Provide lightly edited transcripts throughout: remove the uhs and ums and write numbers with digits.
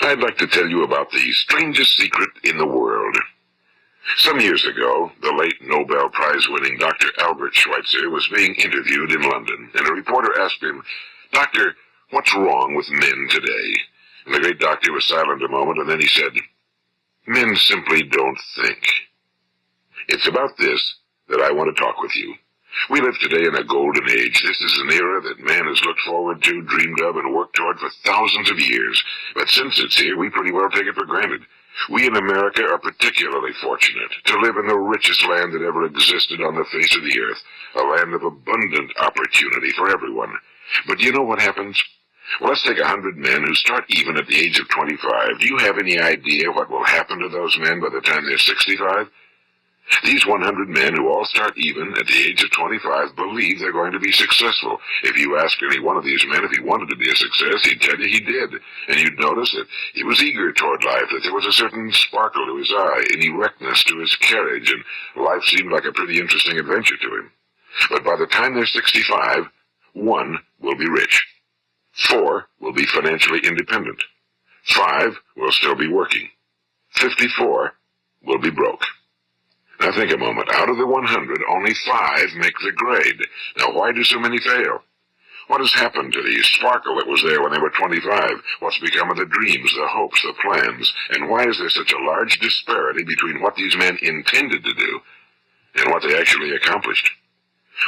I'd like to tell you about the strangest secret in the world. Some years ago, the late Nobel Prize-winning Dr. Albert Schweitzer was being interviewed in London, and a reporter asked him, "Doctor, what's wrong with men today?" And the great doctor was silent a moment, and then he said, "Men simply don't think." It's about this that I want to talk with you. We live today in a golden age. This is an era that man has looked forward to, dreamed of, and worked toward for thousands of years. But since it's here, we pretty well take it for granted. We in America are particularly fortunate to live in the richest land that ever existed on the face of the earth, a land of abundant opportunity for everyone. But do you know what happens? Well, let's take 100 men who start even at the age of 25. Do you have any idea what will happen to those men by the time they're 65? These 100 men who all start even at the age of 25 believe they're going to be successful. If you asked any one of these men if he wanted to be a success, he'd tell you he did. And you'd notice that he was eager toward life, that there was a certain sparkle to his eye, an erectness to his carriage, and life seemed like a pretty interesting adventure to him. But by the time they're 65, 1 will be rich. 4 will be financially independent. 5 will still be working. 54 will be broke. Now think a moment. Out of the 100, only 5 make the grade. Now why do so many fail? What has happened to the sparkle that was there when they were 25? What's become of the dreams, the hopes, the plans? And why is there such a large disparity between what these men intended to do and what they actually accomplished?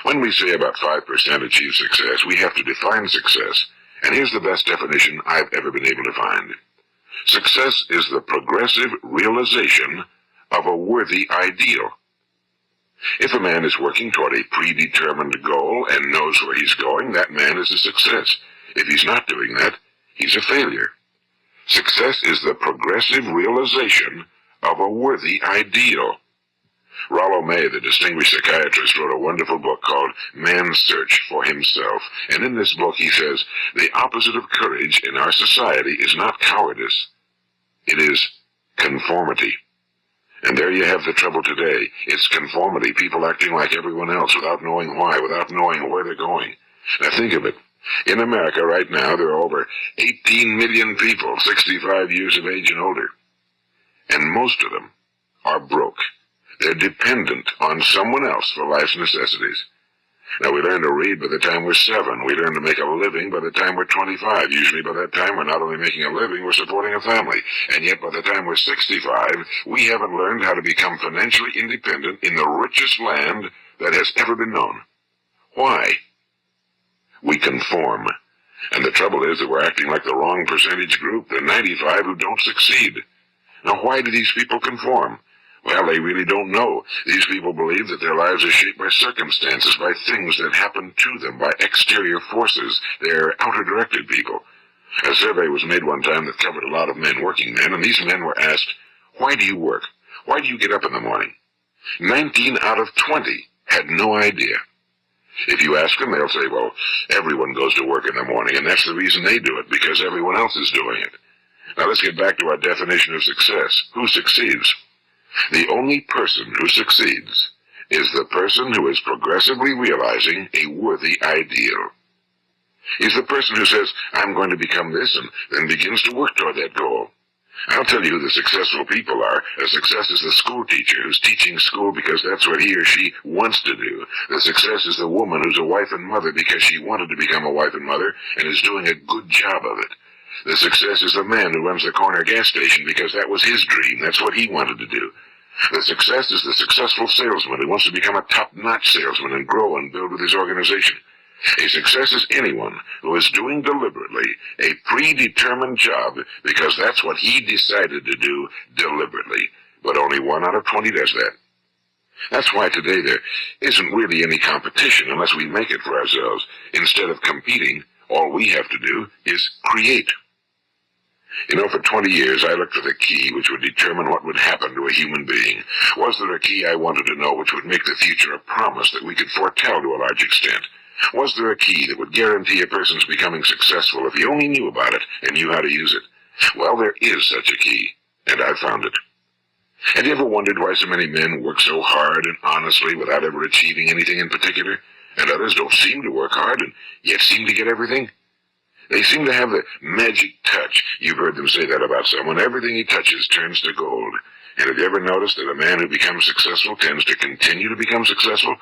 When we say about 5% achieve success, we have to define success. And here's the best definition I've ever been able to find. Success is the progressive realization of a worthy ideal. If a man is working toward a predetermined goal and knows where he's going, that man is a success. If he's not doing that, he's a failure. Success is the progressive realization of a worthy ideal. Rollo May, the distinguished psychiatrist, wrote a wonderful book called Man's Search for Himself. And in this book he says, the opposite of courage in our society is not cowardice. It is conformity. And there you have the trouble today. It's conformity, people acting like everyone else without knowing why, without knowing where they're going. Now think of it. In America right now, there are over 18 million people 65 years of age and older. And most of them are broke. They're dependent on someone else for life's necessities. Now, we learn to read by the time we're 7. We learn to make a living by the time we're 25. Usually by that time, we're not only making a living, we're supporting a family. And yet by the time we're 65, we haven't learned how to become financially independent in the richest land that has ever been known. Why? We conform. And the trouble is that we're acting like the wrong percentage group, the 95 who don't succeed. Now, why do these people conform? Well, they really don't know. These people believe that their lives are shaped by circumstances, by things that happen to them, by exterior forces. They're outer-directed people. A survey was made one time that covered a lot of men, working men, and these men were asked, "Why do you work? Why do you get up in the morning?" 19 out of 20 had no idea. If you ask them, they'll say, well, everyone goes to work in the morning, and that's the reason they do it, because everyone else is doing it. Now let's get back to our definition of success. Who succeeds? The only person who succeeds is the person who is progressively realizing a worthy ideal. He's the person who says, I'm going to become this, and then begins to work toward that goal. I'll tell you who the successful people are. A success is the school teacher who's teaching school because that's what he or she wants to do. The success is the woman who's a wife and mother because she wanted to become a wife and mother and is doing a good job of it. The success is the man who runs the corner gas station because that was his dream. That's what he wanted to do. The success is the successful salesman who wants to become a top-notch salesman and grow and build with his organization. A success is anyone who is doing deliberately a predetermined job because that's what he decided to do deliberately. But only 1 out of 20 does that. That's why today there isn't really any competition unless we make it for ourselves. Instead of competing, all we have to do is create. You know, for 20 years I looked for the key which would determine what would happen to a human being. Was there a key I wanted to know which would make the future a promise that we could foretell to a large extent? Was there a key that would guarantee a person's becoming successful if he only knew about it and knew how to use it? Well, there is such a key, and I've found it. Have you ever wondered why so many men work so hard and honestly without ever achieving anything in particular, and others don't seem to work hard and yet seem to get everything? They seem to have the magic touch. You've heard them say that about someone. Everything he touches turns to gold. And have you ever noticed that a man who becomes successful tends to continue to become successful?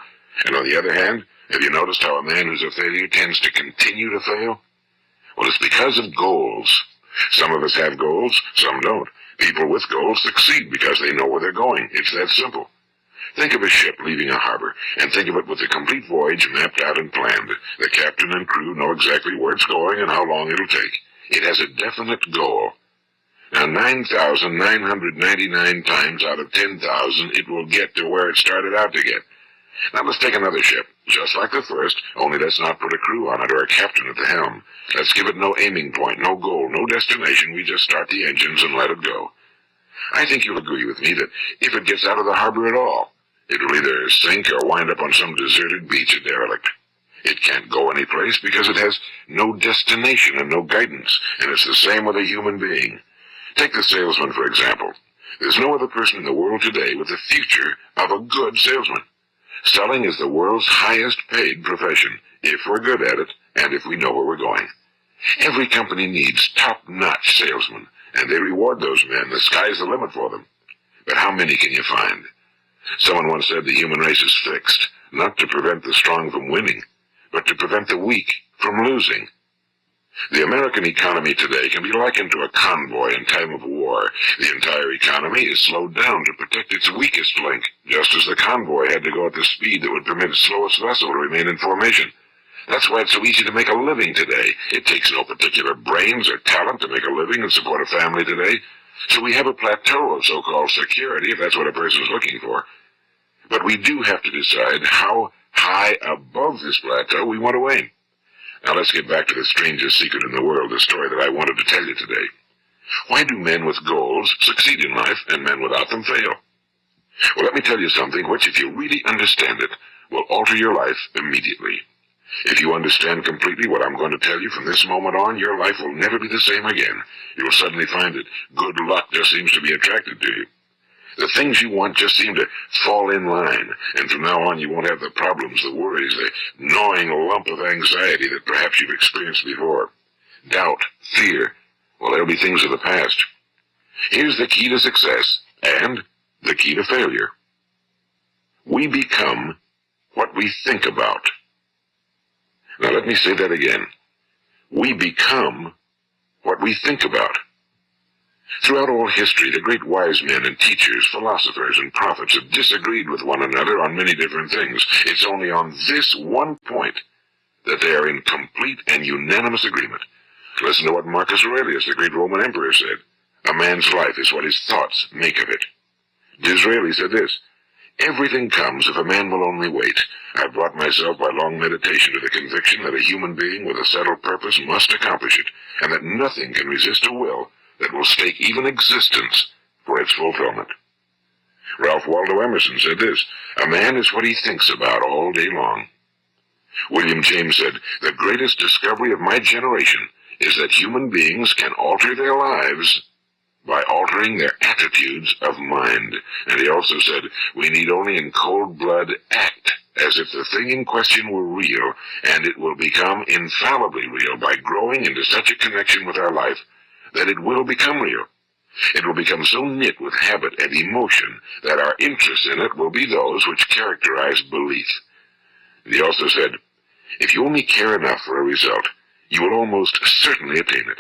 And on the other hand, have you noticed how a man who's a failure tends to continue to fail? Well, it's because of goals. Some of us have goals, some don't. People with goals succeed because they know where they're going. It's that simple. Think of a ship leaving a harbor, and think of it with the complete voyage mapped out and planned. The captain and crew know exactly where it's going and how long it'll take. It has a definite goal. Now, 9,999 times out of 10,000, it will get to where it started out to get. Now, let's take another ship, just like the first, only let's not put a crew on it or a captain at the helm. Let's give it no aiming point, no goal, no destination. We just start the engines and let it go. I think you'll agree with me that if it gets out of the harbor at all, it'll either sink or wind up on some deserted beach, a derelict. It can't go anyplace because it has no destination and no guidance, and it's the same with a human being. Take the salesman, for example. There's no other person in the world today with the future of a good salesman. Selling is the world's highest paid profession, if we're good at it and if we know where we're going. Every company needs top-notch salesmen, and they reward those men. The sky's the limit for them. But how many can you find? Someone once said the human race is fixed, not to prevent the strong from winning, but to prevent the weak from losing. The American economy today can be likened to a convoy in time of war. The entire economy is slowed down to protect its weakest link, just as the convoy had to go at the speed that would permit its slowest vessel to remain in formation. That's why it's so easy to make a living today. It takes no particular brains or talent to make a living and support a family today. So we have a plateau of so-called security, if that's what a person's looking for. But we do have to decide how high above this plateau we want to aim. Now let's get back to the strangest secret in the world, the story that I wanted to tell you today. Why do men with goals succeed in life and men without them fail? Well, let me tell you something which, if you really understand it, will alter your life immediately. If you understand completely what I'm going to tell you from this moment on, your life will never be the same again. You'll suddenly find that good luck just seems to be attracted to you. The things you want just seem to fall in line, and from now on you won't have the problems, the worries, the gnawing lump of anxiety that perhaps you've experienced before. Doubt, fear, well, they'll be things of the past. Here's the key to success, and the key to failure. We become what we think about. Now let me say that again. We become what we think about. Throughout all history, the great wise men and teachers, philosophers and prophets have disagreed with one another on many different things. It's only on this one point that they are in complete and unanimous agreement. Listen to what Marcus Aurelius, the great Roman emperor, said. A man's life is what his thoughts make of it. Disraeli said this. Everything comes if a man will only wait. I've brought myself by long meditation to the conviction that a human being with a settled purpose must accomplish it, and that nothing can resist a will that will stake even existence for its fulfillment. Ralph Waldo Emerson said this, a man is what he thinks about all day long. William James said, the greatest discovery of my generation is that human beings can alter their lives by altering their attitudes of mind. And he also said, we need only in cold blood act as if the thing in question were real, and it will become infallibly real by growing into such a connection with our life that it will become real. It will become so knit with habit and emotion that our interest in it will be those which characterize belief. And he also said, if you only care enough for a result, you will almost certainly attain it.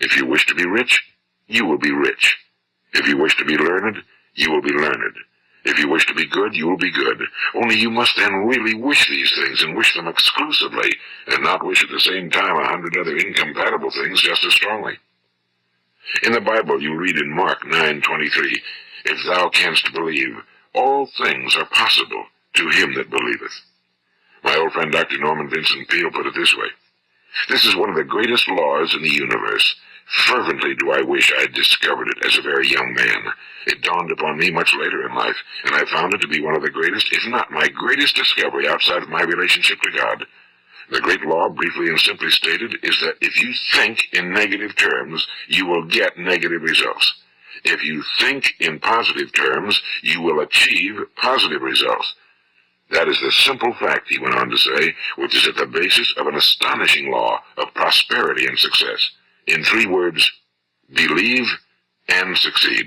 If you wish to be rich, you will be rich. If you wish to be learned, you will be learned. If you wish to be good, you will be good. Only you must then really wish these things and wish them exclusively, and not wish at the same time 100 other incompatible things just as strongly. In the Bible, you read in Mark 9:23, if thou canst believe, all things are possible to him that believeth. My old friend Dr. Norman Vincent Peale put it this way, this is one of the greatest laws in the universe. Fervently do I wish I had discovered it as a very young man. It dawned upon me much later in life, and I found it to be one of the greatest, if not my greatest discovery outside of my relationship to God. The great law, briefly and simply stated, is that if you think in negative terms, you will get negative results. If you think in positive terms, you will achieve positive results. That is the simple fact, he went on to say, which is at the basis of an astonishing law of prosperity and success. In 3 words, believe and succeed.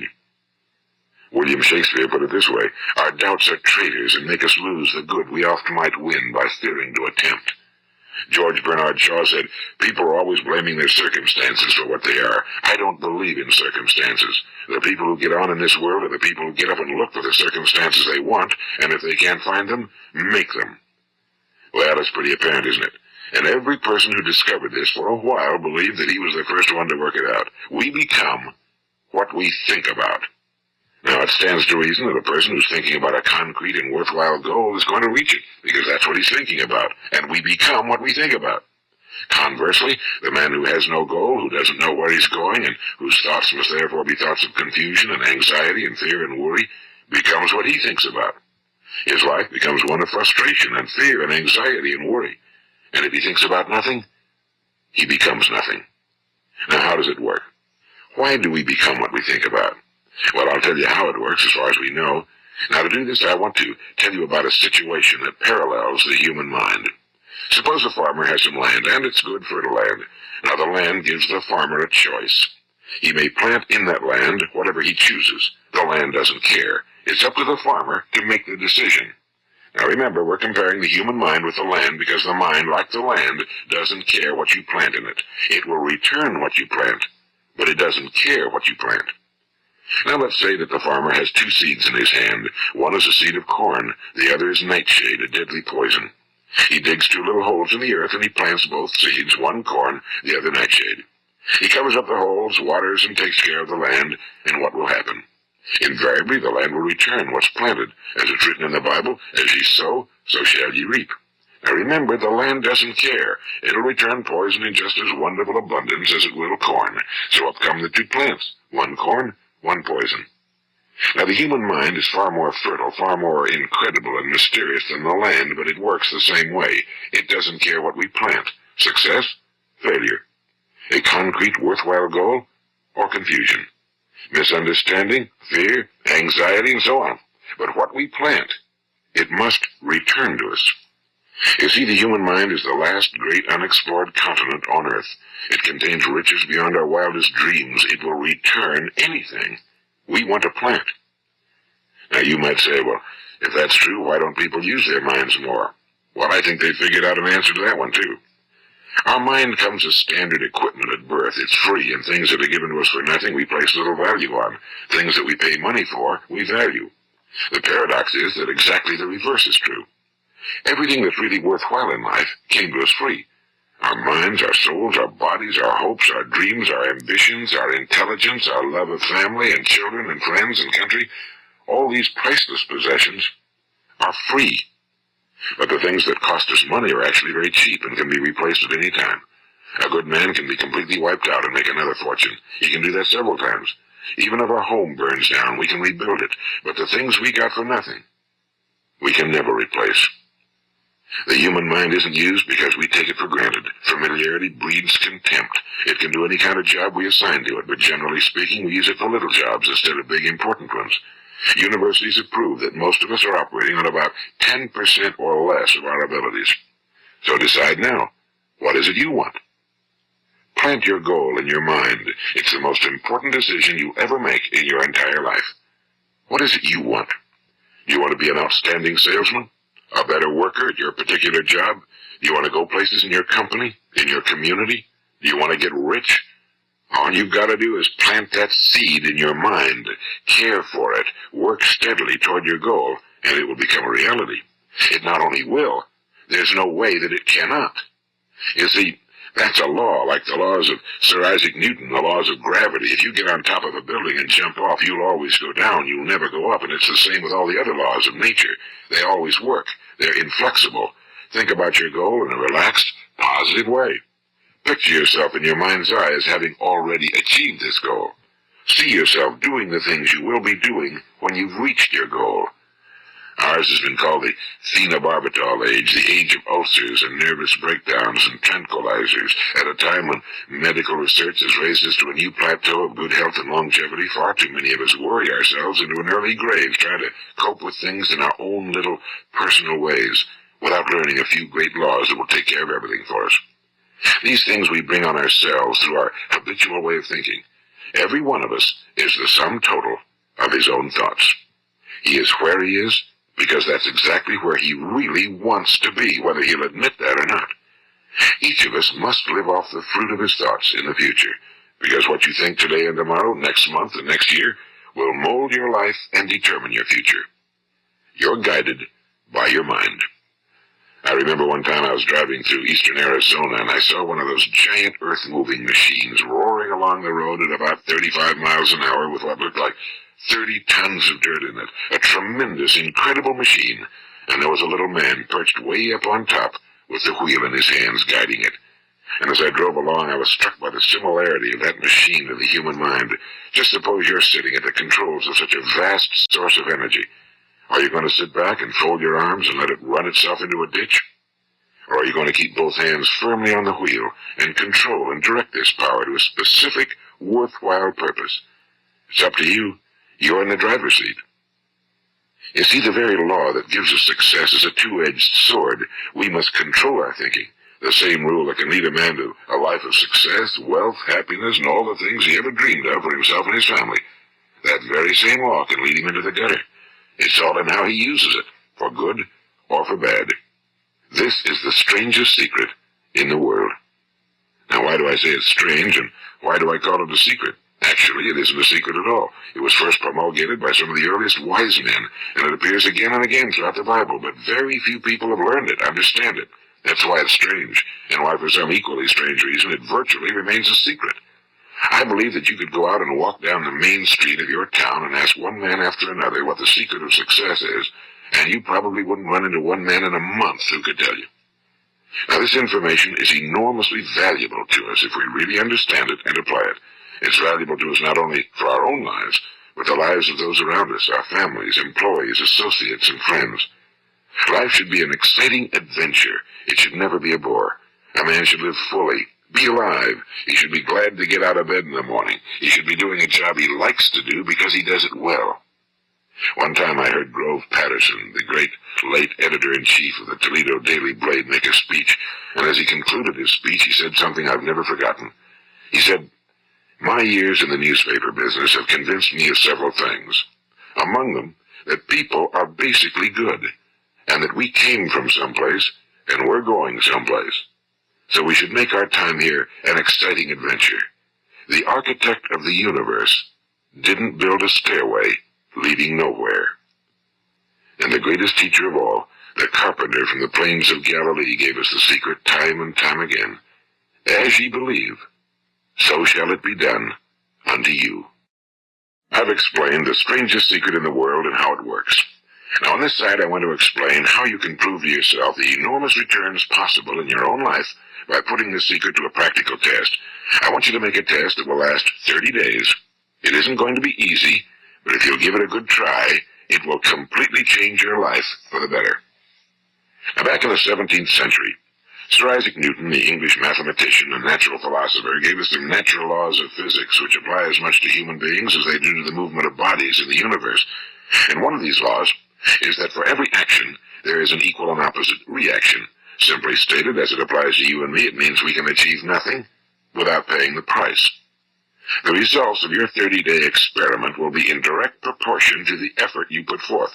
William Shakespeare put it this way: our doubts are traitors and make us lose the good we oft might win by fearing to attempt. George Bernard Shaw said, people are always blaming their circumstances for what they are. I don't believe in circumstances. The people who get on in this world are the people who get up and look for the circumstances they want, and if they can't find them, make them. Well, that's pretty apparent, isn't it? And every person who discovered this for a while believed that he was the first one to work it out. We become what we think about. Now, it stands to reason that a person who's thinking about a concrete and worthwhile goal is going to reach it, because that's what he's thinking about, and we become what we think about. Conversely, the man who has no goal, who doesn't know where he's going, and whose thoughts must therefore be thoughts of confusion and anxiety and fear and worry, becomes what he thinks about. His life becomes one of frustration and fear and anxiety and worry. And if he thinks about nothing, he becomes nothing. Now, how does it work? Why do we become what we think about? Well, I'll tell you how it works as far as we know. Now, to do this, I want to tell you about a situation that parallels the human mind. Suppose a farmer has some land, and it's good fertile land. Now, the land gives the farmer a choice. He may plant in that land whatever he chooses. The land doesn't care. It's up to the farmer to make the decision. Now, remember, we're comparing the human mind with the land because the mind, like the land, doesn't care what you plant in it. It will return what you plant, but it doesn't care what you plant. Now let's say that the farmer has 2 seeds in his hand. One is a seed of corn, the other is nightshade, a deadly poison. He digs 2 little holes in the earth and he plants both seeds, one corn, the other nightshade. He covers up the holes, waters, and takes care of the land, and what will happen? Invariably the land will return what's planted. As it's written in the Bible, as ye sow, so shall ye reap. Now remember, the land doesn't care. It'll return poison in just as wonderful abundance as it will corn. So up come the 2 plants, one corn, one poison. Now, the human mind is far more fertile, far more incredible and mysterious than the land, but it works the same way. It doesn't care what we plant. Success, failure. A concrete, worthwhile goal, or confusion. Misunderstanding, fear, anxiety, and so on. But what we plant, it must return to us. You see, the human mind is the last great unexplored continent on Earth. It contains riches beyond our wildest dreams. It will return anything we want to plant. Now, you might say, well, if that's true, why don't people use their minds more? Well, I think they figured out an answer to that one, too. Our mind comes as standard equipment at birth. It's free, and things that are given to us for nothing we place little value on. Things that we pay money for, we value. The paradox is that exactly the reverse is true. Everything that's really worthwhile in life came to us free. Our minds, our souls, our bodies, our hopes, our dreams, our ambitions, our intelligence, our love of family and children and friends and country, all these priceless possessions are free. But the things that cost us money are actually very cheap and can be replaced at any time. A good man can be completely wiped out and make another fortune. He can do that several times. Even if our home burns down, we can rebuild it. But the things we got for nothing, we can never replace. The human mind isn't used because we take it for granted. Familiarity breeds contempt. It can do any kind of job we assign to it, but generally speaking, we use it for little jobs instead of big, important ones. Universities have proved that most of us are operating on about 10% or less of our abilities. So decide now, what is it you want? Plant your goal in your mind. It's the most important decision you ever make in your entire life. What is it you want? Do you want to be an outstanding salesman? A better worker at your particular job? Do you want to go places in your company, in your community? Do you want to get rich? All you've got to do is plant that seed in your mind, care for it, work steadily toward your goal, and it will become a reality. It not only will, there's no way that it cannot. You see, that's a law, like the laws of Sir Isaac Newton, the laws of gravity. If you get on top of a building and jump off, you'll always go down. You'll never go up, and it's the same with all the other laws of nature. They always work. They're inflexible. Think about your goal in a relaxed, positive way. Picture yourself in your mind's eye as having already achieved this goal. See yourself doing the things you will be doing when you've reached your goal. Ours has been called the phenobarbital age, the age of ulcers and nervous breakdowns and tranquilizers. At a time when medical research has raised us to a new plateau of good health and longevity, far too many of us worry ourselves into an early grave trying to cope with things in our own little personal ways without learning a few great laws that will take care of everything for us. These things we bring on ourselves through our habitual way of thinking. Every one of us is the sum total of his own thoughts. He is where he is because that's exactly where he really wants to be, whether he'll admit that or not. Each of us must live off the fruit of his thoughts in the future, because what you think today and tomorrow, next month and next year, will mold your life and determine your future. You're guided by your mind. I remember one time I was driving through eastern Arizona and I saw one of those giant earth-moving machines roaring along the road at about 35 miles an hour with what looked like 30 tons of dirt in it. A tremendous, incredible machine. And there was a little man perched way up on top with the wheel in his hands guiding it. And as I drove along, I was struck by the similarity of that machine to the human mind. Just suppose you're sitting at the controls of such a vast source of energy. Are you going to sit back and fold your arms and let it run itself into a ditch? Or are you going to keep both hands firmly on the wheel and control and direct this power to a specific, worthwhile purpose? It's up to you. You're in the driver's seat. You see, the very law that gives us success is a two-edged sword. We must control our thinking. The same rule that can lead a man to a life of success, wealth, happiness, and all the things he ever dreamed of for himself and his family. That very same law can lead him into the gutter. It's all in how he uses it, for good or for bad. This is the strangest secret in the world. Now, why do I say it's strange, and why do I call it a secret? Actually, it isn't a secret at all. It was first promulgated by some of the earliest wise men, and it appears again and again throughout the Bible, but very few people have learned it, understand it. That's why it's strange, and why for some equally strange reason it virtually remains a secret. I believe that you could go out and walk down the main street of your town and ask one man after another what the secret of success is, and you probably wouldn't run into one man in a month who could tell you. Now, this information is enormously valuable to us if we really understand it and apply it. It's valuable to us not only for our own lives, but the lives of those around us, our families, employees, associates, and friends. Life should be an exciting adventure. It should never be a bore. A man should live fully, be alive. He should be glad to get out of bed in the morning. He should be doing a job he likes to do because he does it well. One time I heard Grove Patterson, the great late editor-in-chief of the Toledo Daily Blade, make a speech, and as he concluded his speech, he said something I've never forgotten. He said, "My years in the newspaper business have convinced me of several things. Among them, that people are basically good, and that we came from someplace, and we're going someplace. So we should make our time here an exciting adventure. The architect of the universe didn't build a stairway leading nowhere." And the greatest teacher of all, the carpenter from the plains of Galilee, gave us the secret time and time again. As ye believe, so shall it be done unto you. I've explained the strangest secret in the world and how it works. Now, on this side, I want to explain how you can prove to yourself the enormous returns possible in your own life by putting the secret to a practical test. I want you to make a test that will last 30 days. It isn't going to be easy, but if you'll give it a good try, it will completely change your life for the better. Now, back in the 17th century, Sir Isaac Newton, the English mathematician and natural philosopher, gave us the natural laws of physics, which apply as much to human beings as they do to the movement of bodies in the universe. And one of these laws is that for every action, there is an equal and opposite reaction. Simply stated, as it applies to you and me, it means we can achieve nothing without paying the price. The results of your 30-day experiment will be in direct proportion to the effort you put forth.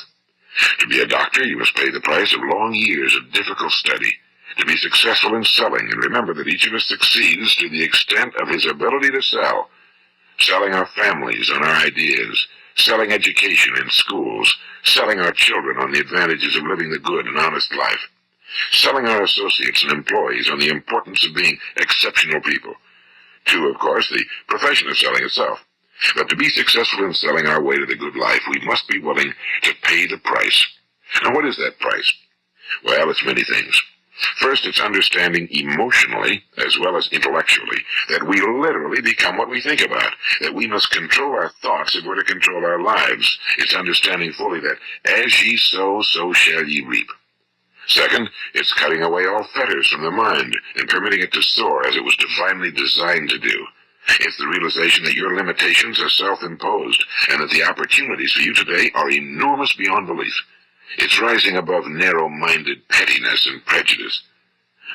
To be a doctor, you must pay the price of long years of difficult study. To be successful in selling, and remember that each of us succeeds to the extent of his ability to sell. Selling our families on our ideas, selling education in schools, selling our children on the advantages of living the good and honest life, selling our associates and employees on the importance of being exceptional people. To, of course, the profession of selling itself. But to be successful in selling our way to the good life, we must be willing to pay the price. Now, what is that price? Well, it's many things. First, it's understanding emotionally, as well as intellectually, that we literally become what we think about, that we must control our thoughts if we're to control our lives. It's understanding fully that as ye sow, so shall ye reap. Second, it's cutting away all fetters from the mind and permitting it to soar as it was divinely designed to do. It's the realization that your limitations are self-imposed and that the opportunities for you today are enormous beyond belief. It's rising above narrow-minded pettiness and prejudice.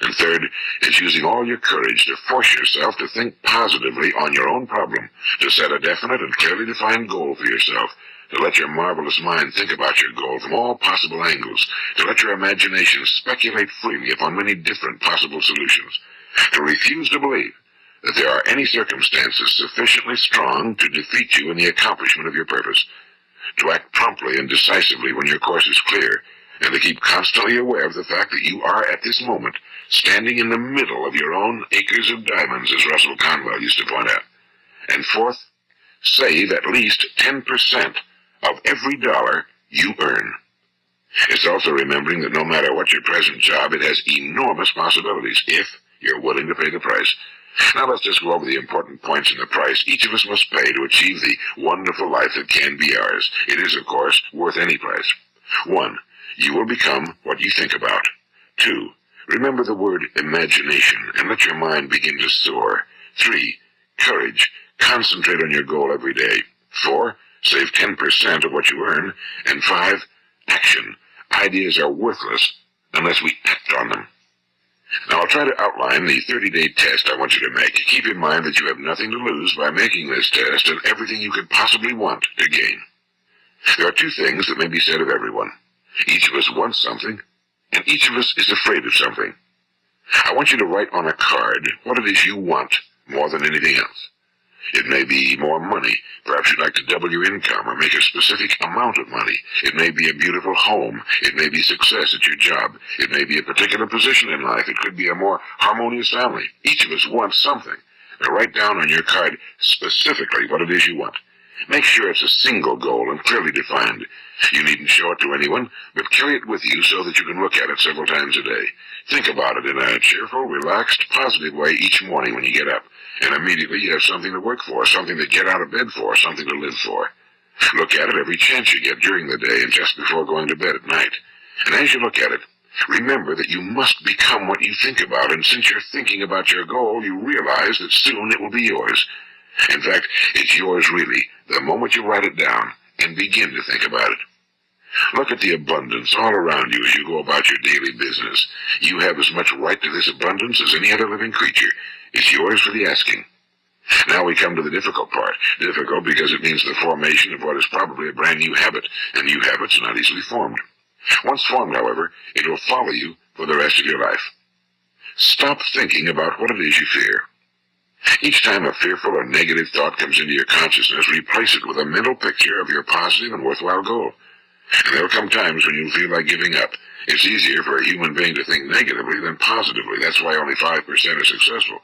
And third, it's using all your courage to force yourself to think positively on your own problem, to set a definite and clearly defined goal for yourself, to let your marvelous mind think about your goal from all possible angles, to let your imagination speculate freely upon many different possible solutions, to refuse to believe that there are any circumstances sufficiently strong to defeat you in the accomplishment of your purpose, to act promptly and decisively when your course is clear, and to keep constantly aware of the fact that you are at this moment standing in the middle of your own acres of diamonds, as Russell Conwell used to point out. And fourth, save at least 10% of every dollar you earn. It's also remembering that no matter what your present job, it has enormous possibilities if you're willing to pay the price. Now let's just go over the important points in the price each of us must pay to achieve the wonderful life that can be ours. It is, of course, worth any price. 1. You will become what you think about. 2. Remember the word imagination and let your mind begin to soar. 3. Courage. Concentrate on your goal every day. 4. Save 10% of what you earn. And 5. Action. Ideas are worthless unless we act on them. Now I'll try to outline the 30-day test I want you to make. Keep in mind that you have nothing to lose by making this test and everything you could possibly want to gain. There are 2 things that may be said of everyone. Each of us wants something, and each of us is afraid of something. I want you to write on a card what it is you want more than anything else. It may be more money. Perhaps you'd like to double your income or make a specific amount of money. It may be a beautiful home. It may be success at your job. It may be a particular position in life. It could be a more harmonious family. Each of us wants something. Now write down on your card specifically what it is you want. Make sure it's a single goal and clearly defined. You needn't show it to anyone, but carry it with you so that you can look at it several times a day. Think about it in a cheerful, relaxed, positive way each morning when you get up. And immediately you have something to work for, something to get out of bed for, something to live for. Look at it every chance you get during the day and just before going to bed at night. And as you look at it, remember that you must become what you think about, and since you're thinking about your goal, you realize that soon it will be yours. In fact, it's yours really, the moment you write it down and begin to think about it. Look at the abundance all around you as you go about your daily business. You have as much right to this abundance as any other living creature. It's yours for the asking. Now we come to the difficult part. Difficult because it means the formation of what is probably a brand new habit, and new habits are not easily formed. Once formed, however, it will follow you for the rest of your life. Stop thinking about what it is you fear. Each time a fearful or negative thought comes into your consciousness, replace it with a mental picture of your positive and worthwhile goal. And there will come times when you'll feel like giving up. It's easier for a human being to think negatively than positively. That's why only 5% are successful.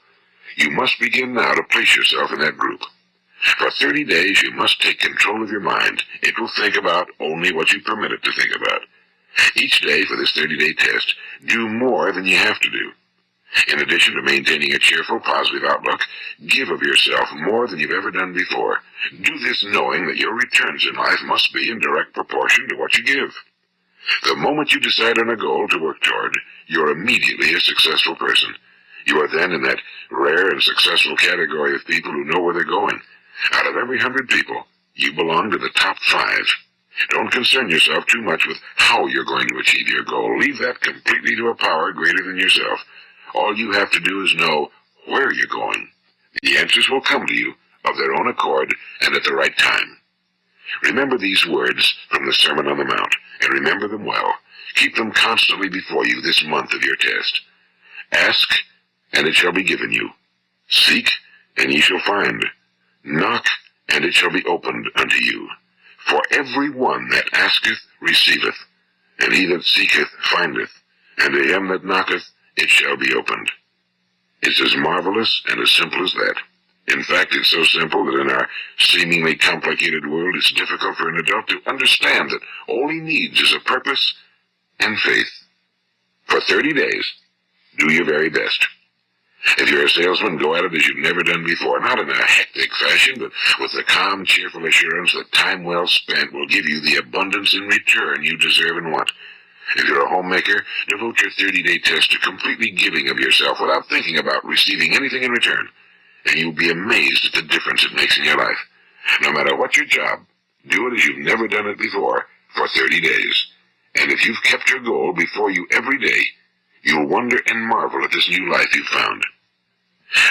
You must begin now to place yourself in that group. For 30 days, you must take control of your mind. It will think about only what you permit it to think about. Each day for this 30-day test, do more than you have to do. In addition to maintaining a cheerful, positive outlook, give of yourself more than you've ever done before. Do this knowing that your returns in life must be in direct proportion to what you give. The moment you decide on a goal to work toward, you're immediately a successful person. You are then in that rare and successful category of people who know where they're going. Out of every 100 people, you belong to the top 5. Don't concern yourself too much with how you're going to achieve your goal. Leave that completely to a power greater than yourself. All you have to do is know where you're going. The answers will come to you of their own accord and at the right time. Remember these words from the Sermon on the Mount, and remember them well. Keep them constantly before you this month of your test. Ask, and it shall be given you. Seek, and ye shall find. Knock, and it shall be opened unto you. For every one that asketh receiveth, and he that seeketh findeth, and to him that knocketh it shall be opened. It's as marvelous and as simple as that. In fact, it's so simple that in our seemingly complicated world, it's difficult for an adult to understand that all he needs is a purpose and faith. For 30 days, Do your very best. If you're a salesman, go at it as you've never done before, not in a hectic fashion, but with the calm, cheerful assurance that time well spent will give you the abundance in return you deserve and want. If you're a homemaker, devote your 30-day test to completely giving of yourself without thinking about receiving anything in return, and you'll be amazed at the difference it makes in your life. No matter what your job, do it as you've never done it before for 30 days. And if you've kept your goal before you every day, you'll wonder and marvel at this new life you've found.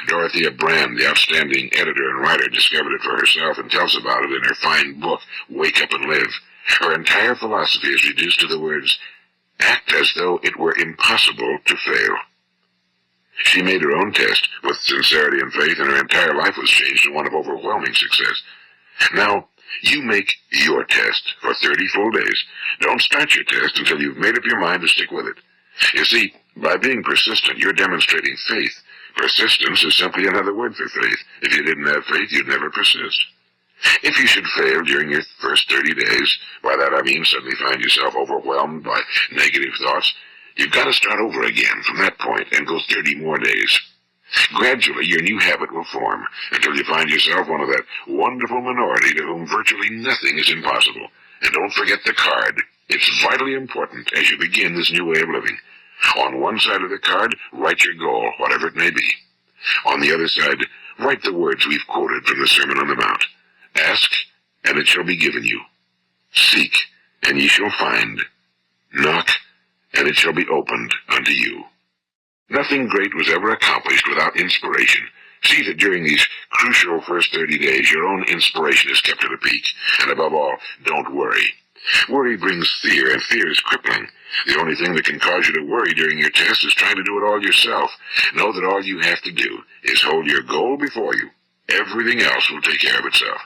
Dorothea Brand, the outstanding editor and writer, discovered it for herself and tells about it in her fine book, Wake Up and Live. Her entire philosophy is reduced to the words, act as though it were impossible to fail. She made her own test with sincerity and faith, and her entire life was changed to one of overwhelming success. Now, you make your test for 30 full days. Don't start your test until you've made up your mind to stick with it. You see, by being persistent, you're demonstrating faith. Persistence is simply another word for faith. If you didn't have faith, you'd never persist. If you should fail during your first 30 days, by that I mean suddenly find yourself overwhelmed by negative thoughts, you've got to start over again from that point and go 30 more days. Gradually, your new habit will form until you find yourself one of that wonderful minority to whom virtually nothing is impossible. And don't forget the card. It's vitally important as you begin this new way of living. On one side of the card, write your goal, whatever it may be. On the other side, write the words we've quoted from the Sermon on the Mount. Ask, and it shall be given you. Seek, and ye shall find. Knock, and it shall be opened unto you. Nothing great was ever accomplished without inspiration. See that during these crucial first 30 days, your own inspiration is kept at a peak. And above all, don't worry. Worry brings fear, and fear is crippling. The only thing that can cause you to worry during your test is trying to do it all yourself. Know that all you have to do is hold your goal before you. Everything else will take care of itself.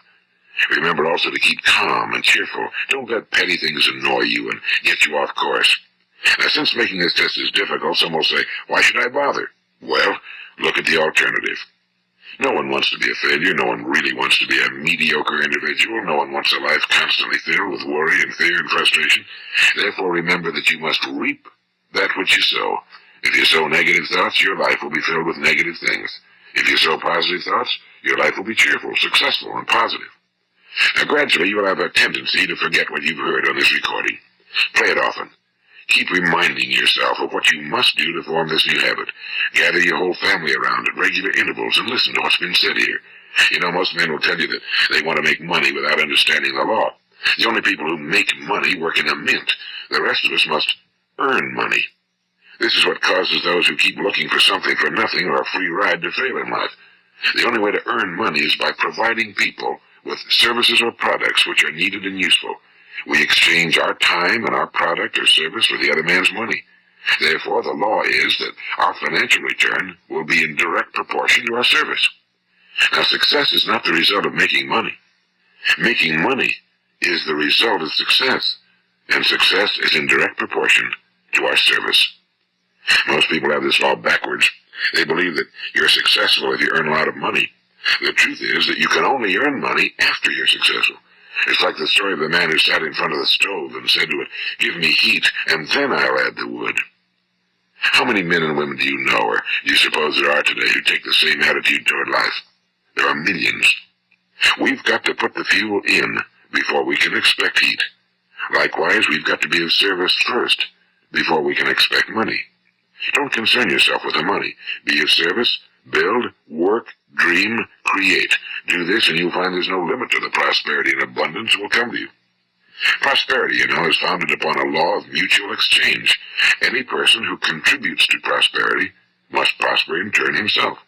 Remember also to keep calm and cheerful. Don't let petty things annoy you and get you off course. Now, since making this test is difficult, some will say, why should I bother? Well, look at the alternative. No one wants to be a failure. No one really wants to be a mediocre individual. No one wants a life constantly filled with worry and fear and frustration. Therefore, remember that you must reap that which you sow. If you sow negative thoughts, your life will be filled with negative things. If you sow positive thoughts, your life will be cheerful, successful, and positive. Now, gradually, you will have a tendency to forget what you've heard on this recording. Play it often. Keep reminding yourself of what you must do to form this new habit. Gather your whole family around at regular intervals and listen to what's been said here. You know, most men will tell you that they want to make money without understanding the law. The only people who make money work in a mint. The rest of us must earn money. This is what causes those who keep looking for something for nothing or a free ride to fail in life. The only way to earn money is by providing people with services or products which are needed and useful. We exchange our time and our product or service for the other man's money. Therefore, the law is that our financial return will be in direct proportion to our service. Now, success is not the result of making money. Making money is the result of success, and success is in direct proportion to our service. Most people have this law backwards. They believe that you're successful if you earn a lot of money. The truth is that you can only earn money after you're successful. It's like the story of the man who sat in front of the stove and said to it, give me heat, and then I'll add the wood. How many men and women do you know, or do you suppose there are today, who take the same attitude toward life? There are millions. We've got to put the fuel in before we can expect heat. Likewise, we've got to be of service first before we can expect money. Don't concern yourself with the money. Be of service, build, work, dream, create. Do this and you'll find there's no limit to the prosperity and abundance that will come to you. Prosperity, you know, is founded upon a law of mutual exchange. Any person who contributes to prosperity must prosper in turn himself.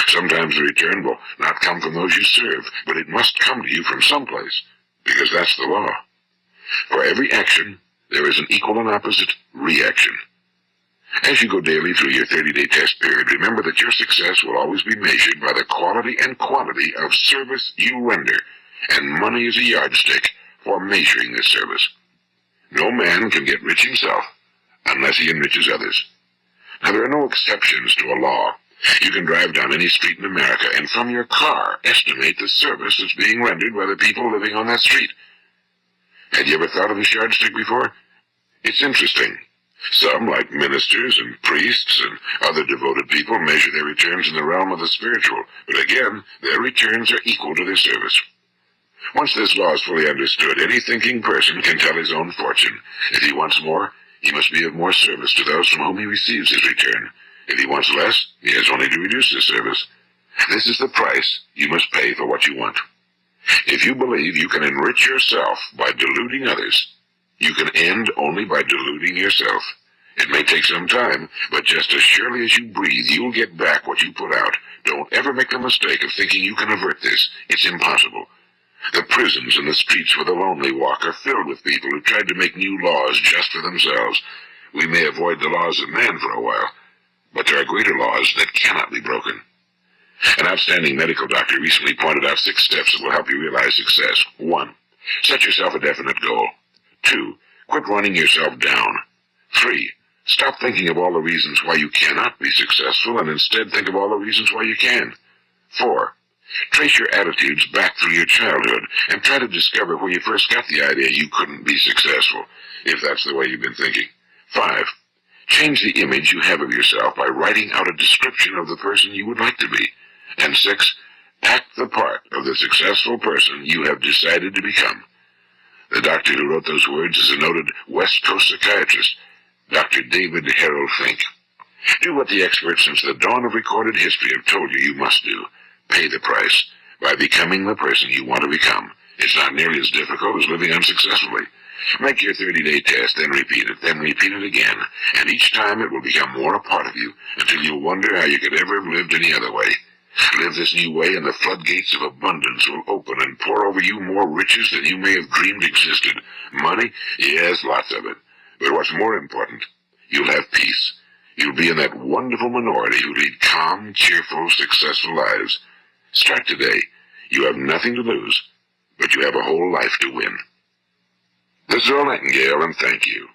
Sometimes the return will not come from those you serve, but it must come to you from someplace, because that's the law. For every action, there is an equal and opposite reaction. As you go daily through your 30-day test period, remember that your success will always be measured by the quality and quantity of service you render, and money is a yardstick for measuring this service. No man can get rich himself unless he enriches others. Now, there are no exceptions to a law. You can drive down any street in America and from your car estimate the service that's being rendered by the people living on that street. Had you ever thought of this yardstick before? It's interesting. Some, like ministers and priests and other devoted people, measure their returns in the realm of the spiritual, but again, their returns are equal to their service. Once this law is fully understood, any thinking person can tell his own fortune. If he wants more, he must be of more service to those from whom he receives his return. If he wants less, he has only to reduce his service. This is the price you must pay for what you want. If you believe you can enrich yourself by deluding others, you can end only by deluding yourself. It may take some time, but just as surely as you breathe, you'll get back what you put out. Don't ever make the mistake of thinking you can avert this. It's impossible. The prisons and the streets where the lonely walk are filled with people who tried to make new laws just for themselves. We may avoid the laws of man for a while, but there are greater laws that cannot be broken. An outstanding medical doctor recently pointed out 6 steps that will help you realize success. 1. Set yourself a definite goal. 2. Quit running yourself down. 3. Stop thinking of all the reasons why you cannot be successful and instead think of all the reasons why you can. 4. Trace your attitudes back through your childhood and try to discover where you first got the idea you couldn't be successful, if that's the way you've been thinking. 5. Change the image you have of yourself by writing out a description of the person you would like to be. And 6. Act the part of the successful person you have decided to become. The doctor who wrote those words is a noted West Coast psychiatrist, Dr. David Harold Fink. Do what the experts since the dawn of recorded history have told you must do. Pay the price by becoming the person you want to become. It's not nearly as difficult as living unsuccessfully. Make your 30-day test, then repeat it again, and each time it will become more a part of you until you'll wonder how you could ever have lived any other way. Live this new way and the floodgates of abundance will open and pour over you more riches than you may have dreamed existed. Money? Yes, lots of it. But what's more important, you'll have peace. You'll be in that wonderful minority who lead calm, cheerful, successful lives. Start today. You have nothing to lose, but you have a whole life to win. This is Earl Nightingale, and thank you.